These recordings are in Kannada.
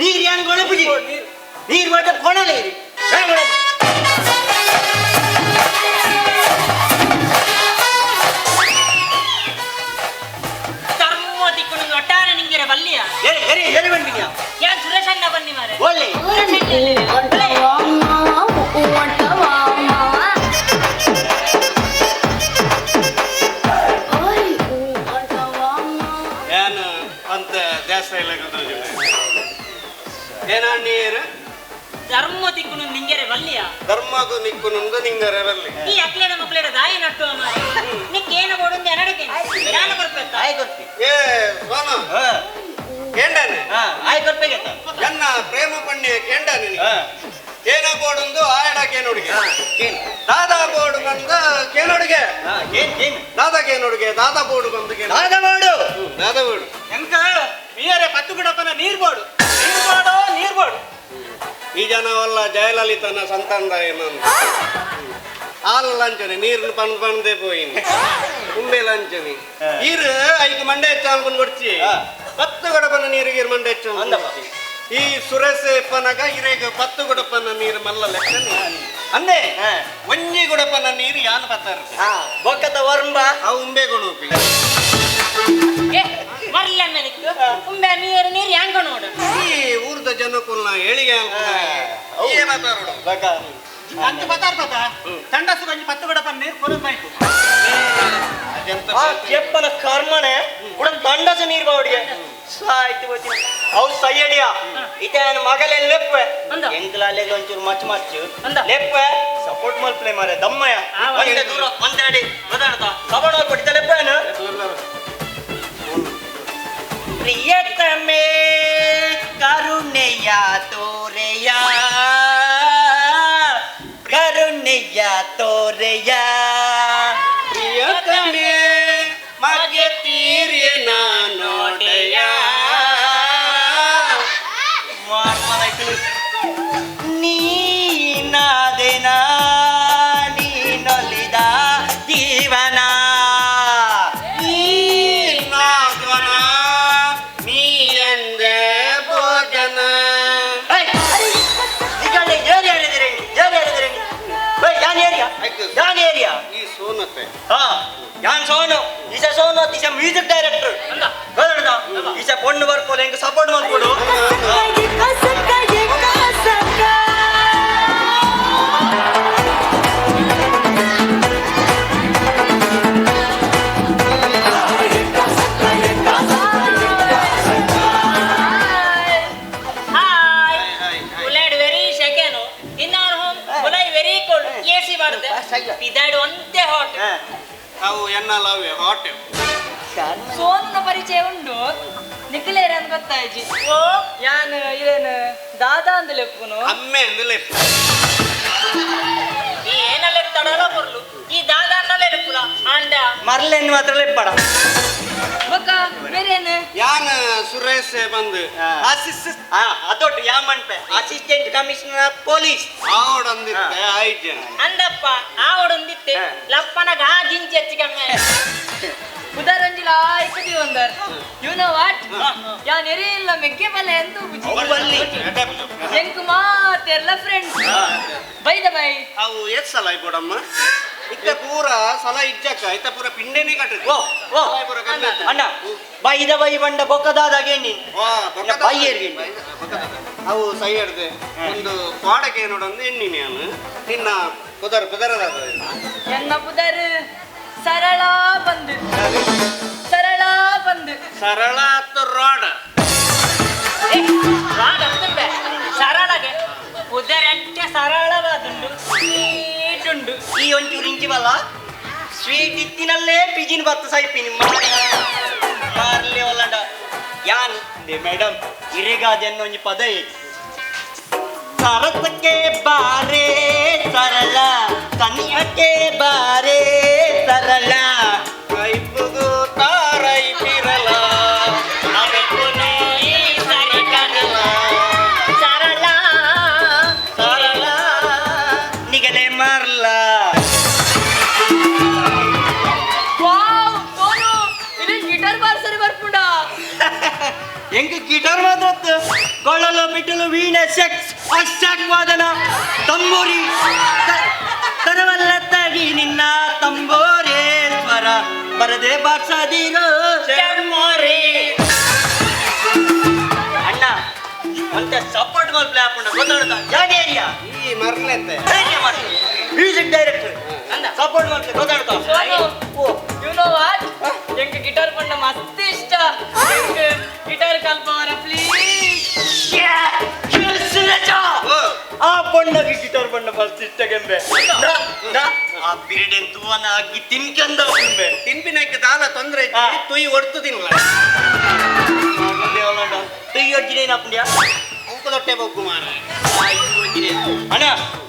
ನೀರು ಯಾನ್ ಗೊಳಪುಜಿ ನೀರು ಬಟ್ಟ ಕೊಣಲೆ ಇರಿ ಒಟ್ಟಾರೆ ನಿಂಗೆ ಬಲ್ಲಿಯ ಎರಿ ಬಂದಿದ್ಯಾ ಯಾನ್ ಸುರೇಶ್ ಅಣ್ಣ ಬನ್ನಿ ಮಾರೆ ಒಳ್ಳೆ ಏನು ಅಂತ ಜಾಸ್ತಿ ಇಲ್ಲ ಏನ ನೀರು ಧರ್ಮ ತಿಕ್ಕುನು ನಿಂಗೆರೆ ಬಲ್ಲಿಯ ಧರ್ಮಗೂ ನಿಕ್ಕುನುಂದು ನಿಂಗರೆ ಬರಲಿ ಈ ಅಕ್ಲೇಡ ಮಕ್ಲೇಡ ದಾಯಿ ನಟ್ಟು ನಿಕ್ಕೆ ಏನು ಕೊಡುಂದು ಎನಡಕ್ಕೆ ನಾನು ಕೊಡ್ಬೇಕು ಆಯ್ ಕೊಡ್ತಿ ಏ ಸೋನು ಕೇಂಡಾನೆ ಆಯ್ ಕೊಡ್ಬೇಕ ಎನ್ನ ಪ್ರೇಮ ಪಣ್ಯ ಕೇಂಡಾನೆ ಏನ ಬೋಡುಂದು ಆಯಡ ಕೇನುಡಿಗೆ ದಾದಾ ಬೋರ್ಡು ಬಂದು ಕೇನುಡಿಗೆ ದಾದಾ ಕೇನುಡಿಗೆ ದಾದಾ ಬೋರ್ಡು ಬಂದು ದಾದಾ ಬೋರ್ಡು ಎಂಕ ಮೀಯರೆ ಪತ್ತು ಗುಡಪ್ಪನ ನೀರ್ ಬೋಡು ನೀರ್ ಬೋಡು ಈ ಜನವಲ್ಲ ಜಯಲಲಿತನ ಸಂತಾನದ ಏನಂತ ಹಾಲು ಲಂಚನೆ ನೀರನ್ನು ಪಂದೇ ಪೋಯಿನಿ ತುಂಬೆ ಲಂಚನಿ ನೀರು ಐದು ಮಂಡೆ ಹೆಚ್ಚು ಅನ್ಕೊಂಡು ಕೊಡ್ಚಿ 10 ಗಡಪನ ನೀರಿಗೆ ಮಂಡೆ ಹೆಚ್ಚು ಈ ಸುರೇಶಪ್ಪನಗ ಇರೇಗ 10 ಗುಡಪನ ನೀರು ಮಲ್ಲ ಲೆಕ್ಕ ಅಂದೆ ಒಂಜಿ ಗುಡಪನ ನೀರು ಯಾನ್ ಪತ್ತಾರ ಬೊಕ್ಕದ ವರ್ಂಬ ಆ ಉಂಬೆ ಗುಣಪಿ ಬರ್ಲ ಉಂಬೆ ನೀರು ನೀರು ಹೆಂಗ ನೋಡು ಈ ಊರ್ದ ಜನಕ್ಕೂ ಹೇಳಿಗೆ ಅಂತ ಬತ್ತಾರ್ಪದ ತಂಡಸು ಬಂದು 10 ಗಡಪನ ನೀರು ಕೊರದಾಯ್ತು ಕೆಪ್ಪನ ಕರ್ಮನೆ ಉಡನ್ ತಂಡಸು ನೀರು ಬಾವಡಿಗೆ ಸಾಯ್ತು ಗೊತ್ತಿನ ಅವ್ರು ಸೈಯಡಿಯ ಇತೇನ ಮಗಲೇ ಲೆಪ್ಪೆ ಎಂಗ್ಲಾಲೆ ಒಂಚೂರು ಮಚ್ಚು ಲೆಪ್ಪೆ ಸಪೋರ್ಟ್ ಮಲ್ ಪ್ಲೇ ಮಾರೆ ದಮ್ಮಯ್ಯ ಒಂದೇ ದೂರ ಒಂದೇ ಅಡಿ ಬದಾಡ್ತಾ ಕಬಡ ಕೊಟ್ಟಿದ್ದ ಲೆಪ್ಪೇನು ಪ್ರಿಯತಮೇ ಕರುಣೆಯ ತೋರೆಯ ಪ್ರಿಯತಮೇ ಮಗೆ ತೀರಿಯ ನೋಡೆಯ ನೀನಾದೆನ ನೀನೊಲಿದ ಜೀವನ ನೀ ಎಂದೆ ಭೋಜನ ಈ ಸೋನತೆ ಯಾನ್ ಸೋನು ಈಸ ಸೋನು ಈಸ ಮ್ಯೂಸಿಕ್ ಡೈರೆಕ್ಟರ್ ಈಸ ಪೊಣ್ಣು ಬರ್ಕೋದು ಹೆಂಗ ಸಪೋರ್ಟ್ ಮಾಡ್ಕೊಡು ಇದಾಡು ಒಂದೇ ಹಾಟ್ ಅವು ಎನ್ನ ಲವ್ ಹಾಟ್ ಸೋನ ಪರಿಚಯ ಉಂಡು ನಿಖಿಲೇರ ಅಂತ ಗೊತ್ತಾಯ್ಜಿ ಓ ಯಾನ್ ಇದೇನು ದಾದಾ ಅಂತ ಲೆಪ್ಪುನು ಅಮ್ಮೆ ಎಂದು ಲೆಪ್ಪ ಈ ಏನಲ್ಲ ತಡಲ ಬರ್ಲು ಈ ದಾದಾ ಅನ್ನಲೇ ಲೆಪ್ಪುಲ ಅಂಡ ಮರ್ಲೆನ್ನು ಮಾತ್ರ ಲೆಪ್ಪಡ ಬೊಕ್ಕ ಬೇರೇನು ಯಾನ್ ಸುರೇಶ್ ಬಂದು ಅದೊಟ್ಟು ಯಾನ್ ಮನ್ಪೆ ಅಸಿಸ್ಟೆಂಟ್ ಕಮಿಷನರ್ ಪೊಲೀಸ್ ಆವಡಂದಿತ್ತೆ ಆಯ್ತು ಅಂದಪ್ಪ ಆವಡೊಂದಿತ್ತೆ ಲಪ್ಪನ ಗಾಜಿಂಚಿ ಹೆಚ್ಚಿಕಮ್ಮೆ ಉದಾರಂಜಿಲ ಆಯ್ಕದಿ ಒಂದರ್ ಯು ನೋ ವಾಟ್ ಯಾ ನೆರೆ ಇಲ್ಲ ಮೆಗ್ಗೆ ಬಲೆ ಅಂತ ಬುಜಿ ಎಂಕು ಮಾತೆಲ್ಲ ಫ್ರೆಂಡ್ಸ್ ಬೈ ದ ಬೈ ಅವು ಎಷ್ಟು ಸಲ ಆಯ್ಬೋಡಮ್ಮ ಇತ್ತ ಪೂರ ಸಲ ಇಜ್ಜಕ್ಕ ಇತ್ತ ಪೂರ ಪಿಂಡೆನೇ ಕಟ್ಟದು ಅಣ್ಣ ಬೈದ ಬೈ ಬಂಡ ಬೊಕ್ಕದಾದಾಗೆ ನೀ ಬೈ ಏರ್ಗಿಂಡಿ ಅವು ಸೈ ಹಿಡ್ದೆ ಒಂದು ಪಾಡಕ್ಕೆ ನೋಡೊಂದು ಎಣ್ಣಿನಿ ನಾನು ನಿನ್ನ ಪುದರದ ಎನ್ನ ಪುದರ್ ಸರಳ ಬಂದು ಸರಳ ರೋಡ್ ಸರಳಗೆ ಉದರಟ್ಟೆ ಸರಳವಾದುಂಡು ಸ್ವೀಟುಂಡು ಈ ಒಂಚೂರು ಇಂಚಿವಲ್ಲ ಸ್ವೀಟ್ ಇತ್ತಿನಲ್ಲೇ ಪಿಜಿನ್ ಬತ್ತ ಸೈಪಿನಿ ಮಾರ್ಲಿ ಒಲ್ಲಂಡ ಯಾನ್ ಮೇಡಮ್ ಇರೆಗಾದೆನ್ನ ಒಂಜಿ ಪದ ಏತಿ ಸರಸಕ್ಕೆ ಬಾರೇ ಸರಳ ಕನ್ಯಕ್ಕೆ ಬಾರೇ ಸರಳ ಕೈಪುದು ತಾರೈ ಪಿರಲ ಸರಳ ಸರಳ ನಿಗಲೆ ಮಾರ್ಲ ವಾವ್ ಸೋನು ಇದು ಗಿಟಾರ್ ಬಾರ್ಸರಿ ಬರ್ಪುಂಡ ಹೆಂಗ ಗಿಟಾರ್ ಮಾತ್ರ ಕೊಳಲು ಬಿಟ್ಟಲು ವೀಣೆ ಸೆಕ್ಸ್ ಅಷ್ಟಾಕ್ ವಾದನ ತಂಬೂರಿ ತರವಲ್ಲತ್ತಾಗಿ ನಿನ್ನ ತಂಬೋರೇಶ್ವರ ಬರದೆ ಬಾರ್ಸದಿರೋ ಚರ್ಮೋರಿ ಅಣ್ಣ ಮತ್ತೆ ಸಪೋರ್ಟ್ ಗೋಲ್ ಪ್ಲೇ ಹಾಕೊಂಡ ಗೊತ್ತಾಡ್ತಾ ಯಾವ ಏರಿಯಾ ಈ ಮರ್ಲೆತ್ತೆ music director support goal play ಗೊತ್ತಾಡ್ತಾ ಯು ನೋ ವಾಟ್ ಎಂಕ ಗಿಟಾರ್ ಪಂಡ ಮಸ್ತ್ ಇಷ್ಟ ಗಿಟಾರ್ ಕಲ್ಪವರ ಪ್ಲೀಸ್ ಆ ಬಣ್ಣಗೆ ಗಿಟಾರ್ ಬಣ್ಣ ಮಸ್ತ್ ಇಷ್ಟ ಗೆಂಬೆ ಆ ಬಿರಿಡೆನ್ ತೂವನ ಆಗಿ ತಿನ್ಕಂದ ಗೆಂಬೆ ತಿನ್ಪಿನಕ್ಕೆ ದಾಲ ತೊಂದ್ರೆ ತುಯಿ ಒಡ್ತು ತಿನ್ಲ ತುಯ್ಯಿ ಅಜ್ಜಿನೇನ ಪುಂಡ್ಯ ಅಂಕು ದೊಟ್ಟೆ ಬೊಗ್ಗು ಮಾರ ಅಣ್ಣ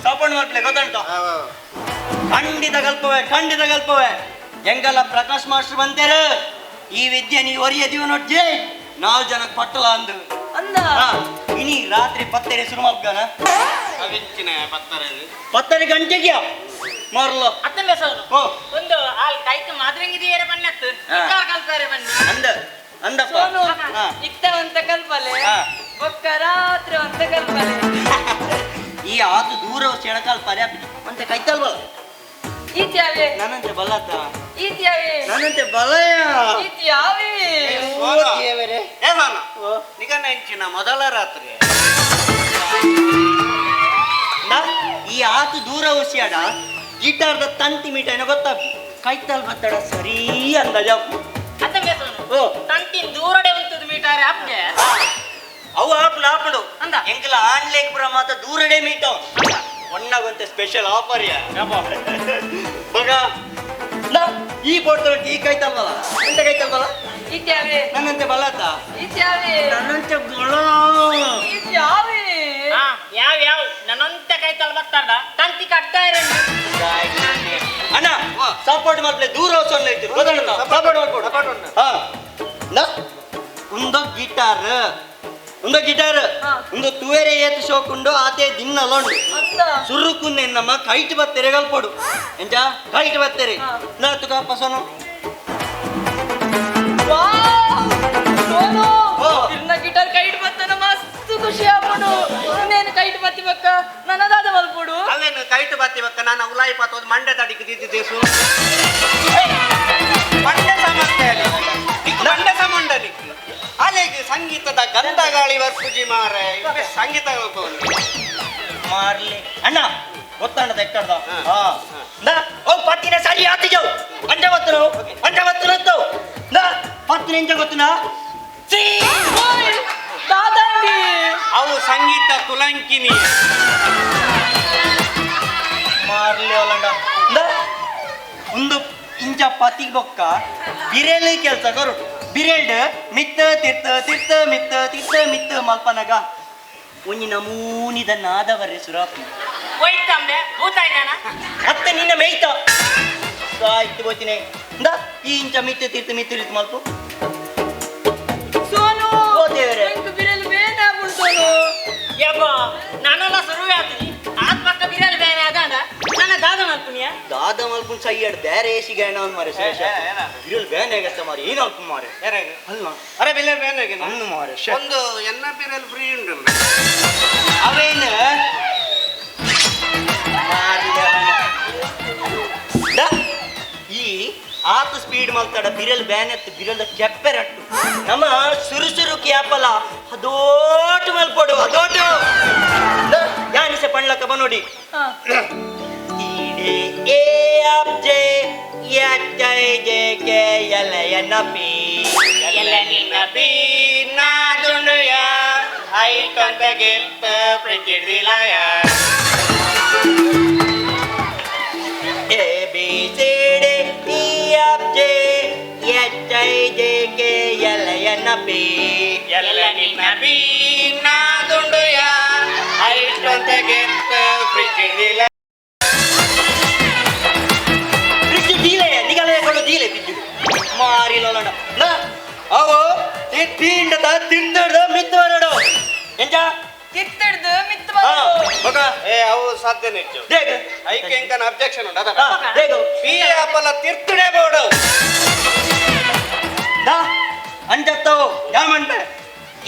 ಸಪೋರ್ಟ್ ಮಾಡ್ಲೆ ಗೊತ್ತಾಡ್ತಾ ಖಂಡಿತ ಕಲ್ಪವೇ ಎಂಗಲ್ಲ ಪ್ರಕಾಶ್ ಮಾಸ್ಟರ್ ಬಂತೇರ ಈ ವಿದ್ಯೆ ನೀವು ಒರಿಯದೀವ ನೋಡ್ಜಿ 4 ಜನಕ್ಕೆ ಪಟ್ಟಲ ಅಂದು ಅಂದ ಇನಿ ರಾತ್ರಿ 10 ಶುರು ಮಾಡ್ಗಾನ ಅವಿಂಚಿನ ಪತ್ತರೆ ಗಂಟೆಗೆ ಮಾರ್ಲ ಅತ್ತ ಮೆಸರು ಓ ಒಂದು ಆಲ್ ಕೈಕ ಮಾದ್ರಂಗಿದಿಯರ ಬನ್ನತ್ತು ಗಿಟಾರ್ ಕಲ್ತಾರೆ ಬನ್ನಿ ಅಂದಪ್ಪ ಸೋನು ಹಾ. ಇತ್ತ ಅಂತ ಕಲ್ಪಲೆ ಹಾ. ಒಕ್ಕ ರಾತ್ರಿ ಅಂತ ಕಲ್ಪಲೆ ಈ ಆತು ದೂರ ಸೆಣಕಾಲ್ ಪರ್ಯಾಪ್ತಿ ಅಂತ ಕೈತಲ್ವಲ್ಲ ಈತ್ಯಾವೆ ನನ್ನಂತೆ ಬಲ್ಲತ್ತ ಈತ್ಯಾವೆ ನನ್ನಂತೆ ಬಲಯ ಈತ್ಯಾವೆ ನಿಗನ ಹೆಂಚಿನ ಮೊದಲ ರಾತ್ರಿ ಈ ಆತು ದೂರ ಉಸಿಯಾಡ ಗಿಟಾರ್ದ ತಂತಿ ಮೀಟೈನ ಗೊತ್ತಾಗ ಕೈತಲ್ ಬತ್ತಡ ಸರಿ ಅಂದಜ ಅತ್ತ ಮೆಸರು ಓ ತಂಟಿನ ದೂರಡೆ ಉಂಟದ ಮೀಟಾರೆ ಅಪ್ಗೆ ಅವು ಆಪಡು ಅಂದ. ಎಂಕಲ ಆನ್ಲೈನ್ ಪುರ ಮಾತ ದೂರಡೆ ಮೀಟವ್ ಒಣ್ಣಾಗಂತೆ ಸ್ಪೆಷಲ್ ಆಫರ್ ಯಾ ಮಗ ಈ ಬೋಟ್ ಈ ಕೈತಲ್ವಲ್ಲ ಎಂತ ಕೈತಲ್ವಲ್ಲ ಈತ್ಯಾವೆ ನನ್ನಂತೆ ಬಲ್ಲತ್ತ ಈತ್ಯಾವೆ ನನ್ನಂತೆ ಗೊಳ ಈತ್ಯಾವೆ ಯಾವ ನನ್ನಂತೆ ಕೈ ತಲ್ಬತ್ತಾಡ ತಂತಿ ಕಟ್ತಾ ಇರಂడి ಅಣ್ಣ ಸಪೋರ್ಟ್ ಮಾಡ್ಲೆ ದೂರ ಸೊನ್ನ ಇತ್ತು ಗೊತ್ತಾಡ ಸಪೋರ್ಟ್ ಮಾಡ್ಕೊಡು ಹಾ ಒಂದು ಗಿಟಾರ್ ಹಾ. ಒಂದು ತುವೇರೆ ಏತ್ ಶೋಕುಂಡು ಆತೆ ದಿನ್ನಲೊಂಡು ಅಂದ ಸುರುಕುನ್ನೆ ನಮ್ಮ ಕೈಟ್ ಬತ್ತೆರೆ ಗಲ್ಪಡು ಎಂಜ ಕೈಟ್ ಬತ್ತೆರೆ ಹಾ. ನಾ ತುಕ ಪಸನು ವಾವ್ ಸೋನು ಓ. ಇನ್ನ ಗಿಟಾರ್ ಕೈಟ್ ಬತ್ತನ ಮಸ್ತ್ ಖುಷಿ ಆಗ್ಬಿಡು ಇನ್ನೇನು ಕೈಟ್ ಬತ್ತಿ ಬಕ್ಕ ನನ್ನದಾದ ಮಲ್ಪುಡು ಅವೇನು ಕೈಟ್ ಬತ್ತಿ ಬಕ್ಕ ನಾನು ಉಲಾಯಿ ಪಾತೋದು ಮಂಡೆ ತಡಿಗೆ ದಿದ್ದೇಸು ಮಂಡೆ ಸಮಸ್ಯೆ ಮಂಡೆ ಸಂಬಂಧ ನಿಕ್ಕು ಅಲೆಗೆ ಸಂಗೀತದ ಗಂಧ ಗಾಳಿ ವರ್ಪುಜಿ ಮಾರ ಸಂಗೀತ ಮಾರ್ಲಿ ಅಣ್ಣ ಗೊತ್ತಾಂಡ ಎಕ್ಕಡ್ದ ಹಾ. ಹಾ ನಾ ಓ ಪತ್ತಿನ ಸರಿ ಆತಿಜವು ಅಂಜವತ್ತನು ನಾ ಪತ್ತಿನ ಎಂಜ ಗೊತ್ತುನಾ ಓಯ್ ದಾದಂಡಿ ಅವು ಸಂಗೀತ ತುಲಂಕಿನಿ ಮಾರ್ಲಿ ಅವಲಂಡ ನಾ ಒಂದು ಇಂಚ ಪತಿ ಬೊಕ್ಕ ಬಿರೇಲಿ ಕೆಲಸ ಕೊರಡು ಬಿರೇಲ್ಡ್ ಮಿತ್ತ ಮಿತ್ತ ಮಲ್ಪನಗ ಒಂಜಿ ನಮೂನಿದ ನಾದವರೆ ಸುರಾಪಿ ಹೋಯ್ತಂಬೆ ಊತಾಯ್ತಾನ ಮತ್ತೆ ನಿನ್ನ ಮೇಯ್ತ ಸಾಯ್ತು ಬೋಚಿನೆ ಈ ಇಂಚ ಮಿತ್ತ ಮಲ್ಪು ಸೋನು ಓ ದೇವ್ರೆ. ಎಂಕ್ ಬಿರಲ್ ಬೇನೆ ಆಗ್ಬಿಡು ಸೋನು ಯಬ್ಬ ನಾನೆಲ್ಲ ಶುರುವೆ ಆಗ್ತೀನಿ ಆತ್ ಪಕ್ಕ ಬಿರಲ್ ಬೇನೆ ಅದಾದ ನನ್ನ ದಾದ ಮಾಡ್ತೀನಿಯ ದಾದ ಮಲ್ಪುನ್ ಸೈಯಡ್ ಬೇರೆ ಸಿಗಣ ಅವ್ನು ಮಾರೆ ಸುರೇಶ ಇರಲ್ ಬೇನೆ ಆಗತ್ತ ಮಾರಿ ಏನು ಅಲ್ಪ ಮಾರೆ ಅಲ್ಲ ಅರೆ ಬೆಲೆ ಬೇನೆಗೆ ಅನ್ನು ಮಾರೆ ಒಂದು ಎನ್ನ ಪೀರಲ್ಲಿ ಫ್ರೀ ಉಂಟು ಅವೇನು ಈ ಆತ ಸ್ಪೀಡ್ ಮಲ್ತಾಡ ಬಿರಲ್ ಬ್ಯಾನ್ ಎತ್ತು ಬಿರಲ್ದ ಕೆಪ್ಪೆರಟ್ಟು ನಮ್ಮ ಸುರು ಕ್ಯಾಪಲ್ಲ ಅದೋಟು ಮಲ್ಪಡು ಅದೋಟು ಯಾನಿಸೆ ಪಣ್ಲಕ್ಕ ಬನ್ನೋಡಿ ಹಾ ಇಡೆ ಎ ಅಪ್ ಜೆ ಯೈ J K L N P ಎಲ್ಲ ನಿನ್ನ ಬಿ ನಾದುಂಡುಯ ಐ ಕಂತ ಗೆಲ್ತ ಪ್ರತಿದಿಲಾಯ A B C D E F G H I J K L N P ಎಲ್ಲ ನಿನ್ನ ಬಿ ನಾದುಂಡುಯ ಐ ಕಂತ ಗೆಲ್ತ ಪ್ರತಿದಿಲಾಯ ಫ್ರಿಡ್ಜ್ ಡೀಲೆ ನಿಗಲೆ ಕೊಂಡು ಡೀಲೆ ಫ್ರಿಡ್ಜ್ ಮಾರಿ ಲೋಲಂಡ ನಾ ಅವು ತಿಂಡದ ತಿಂದಡ ಮಿತ್ತವರಡು ಎಂಜ ಕಿತ್ತಡ್ದು ಮಿತ್ ಹಾ ಬರೋದು ಮಗ ಏ ಅವು ಸಾಧ್ಯ ನಿಚ್ಚು ದೇಗ ಐಕೆ ಎಂಕನ ಅಬ್ಜೆಕ್ಷನ್ ಉಂಟು ಅದ ಹಾ ದೇಗ ಪಿ ಆಪಲ ತಿರ್ತುಡೆ ಬೋಡು ದಾ ಅಂಜತ್ತವು ಯಾಮಂಟೆ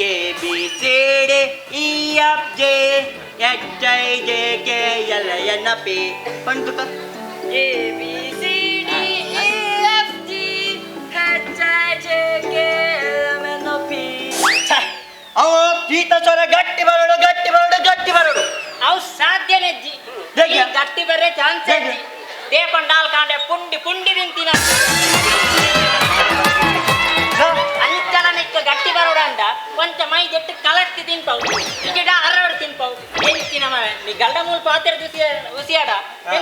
A B C D E F J H I J K L N P ಪಂಟುಕ A B C D E F G H I J K L M N P. ಅವ ಪೀತ ಸ್ವರ ಗಟ್ಟಿ ಬರೋಡು ಗಟ್ಟಿ ಬರೋಡು ಗಟ್ಟಿ ಬರೋಡು ಅವು ಸಾಧ್ಯನೇ ಅಜ್ಜಿ. ಹೇಗೆ? ಈ ಗಟ್ಟಿ ಬರೇ ಚಾನ್ಸ್ ಹೇಗೆ? ಅಜ್ಜಿ. ದೇಪಂಡಾಲ್ ಕಾಂಡೆ ಪುಂಡಿ ಪುಂಡಿ ನಿಂತಿನ ಅಂಚಲ ನೆಕ್ಕ ಗಟ್ಟಿ ಬರೋಡ ಅಂದ ಕೊಂಚ ಮೈ ಜೆಟ್ಟು ಕಲಟ್ಟಿ ತಿನ್ಪವು ಟಿಕೆಟ ಹರಡು ತಿನ್ಪವು ಎಂಚಿನ ಮರ ನೀ ಗಲ್ಡ ಮೂಲ ಪಾತ್ರೆ ಉಸಿಯಾಡ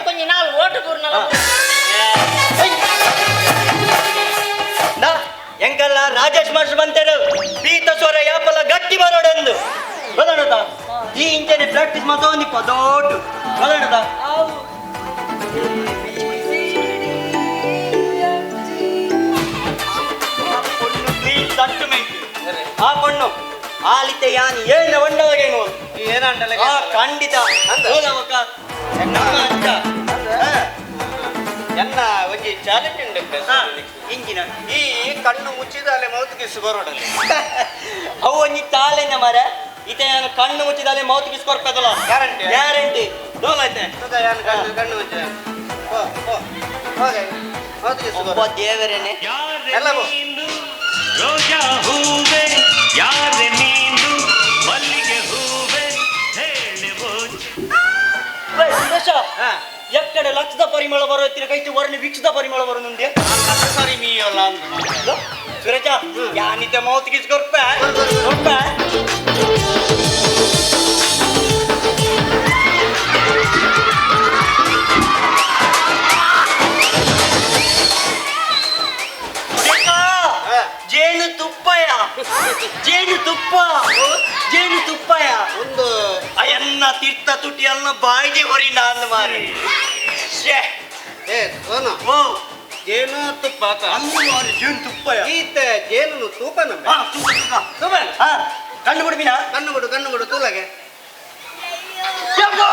ಕೊಂಚ ನಾಲ್ ಓಟು ಕೂರ್ನಲ್ಲ ಎಂಕಲ್ಲ ರಾಜೇಶ್ ಮಾಸ್ಟರ್ ಬಂತೇಳು ಪೀತ ಸ್ವರ ಯಾಪಲ ಗಟ್ಟಿ ಬರೋಡೆಂದು ಬದಣದ ಈ ಇಂಚನೆ ಪ್ರಾಕ್ಟೀಸ್ ಮಾತೋಂದಿಪ್ಪ ದೊಡ್ಡ ಬದಣದ ಆ ಪಣ್ಣು ಆಲಿತೆ ಯಾನಿ ಏನ ಒಂಡವಗೇನು ಏನಂಟಲ್ಲ ಆ ಖಂಡಿತ ಹೋದವಕ ನಮ್ಮ ಅಜ್ಜ ಎನ್ನ ಒಂಜಿ ಚಾಲೆಂಜ್ ಉಂಡು ಇಂಜಿನ ಈ ಕಣ್ಣು ಮುಚ್ಚಿದಾಲೆ ಮೌತ್ ಕಿಸ್ ಬರೋಡಲ್ಲಿ ಅವು ಒಂಜಿ ತಾಳೆನ ಮರ ಇತ ನಾನು ಕಣ್ಣು ಮುಚ್ಚಿದಾಲೆ ಮೌತ್ ಕಿಸ್ ಕೊಡ್ತದಲ್ಲ ಗ್ಯಾರಂಟಿ ಗ್ಯಾರಂಟಿ ದೋಲೈತೆ ಕಣ್ಣು ಕಣ್ಣು ಮುಚ್ಚ ಹೋಗೆ ಮೌತ್ ಕಿಸ್ ಒಬ್ಬ ದೇವರೇನೆ ಎಲ್ಲ ಬೋ ರೋಜಾ ಹೂವೆ ಯಾರೆ ನೀನು ಮಲ್ಲಿಗೆ ಹೂವೆ ಹೇಳಬಹುದು ಸುರೇಶ ಎಕ್ಕಡೆ ಲಕ್ಷದ ಪರಿಮಳ ಬರೋತ್ತಿನ ಕೈತು ವರ್ಣ ವೀಕ್ಷದ ಪರಿಮಳ ಬರೋ ನಂದೆ ಸರಿ ಮೀಯಲ್ಲ ಅಂತ ಸುರೇಶ ಯಾನಿತೆ ಮೌತ್ ಕಿಸ್ ಕೊಡ್ಪ ಜೇನು ತುಪ್ಪಯ ಜೇನು ತುಪ್ಪಯ ಒಂದು ಅಯ್ಯನ್ನ ತೀರ್ಥ ತುಟಿ ಅಲ್ಲ ಬಾಯಿಗೆ ಹೊರಿ ನಾನು ಮಾರಿ ಏ ಸೋನು ಓ ಜೇನು ತುಪ್ಪ ಅಂದು ಮಾರಿ ಜೇನು ತುಪ್ಪಯ ಈತ ಜೇನು ತೂಪ ನಮ್ಮ ಹಾ ತುಪ್ಪ ಹಾ ಕಣ್ಣು ಬಿಡ್ಬಿನ ಕಣ್ಣು ಬಿಡು ತೂಲಗೆ ಯಬ್ಬಾ!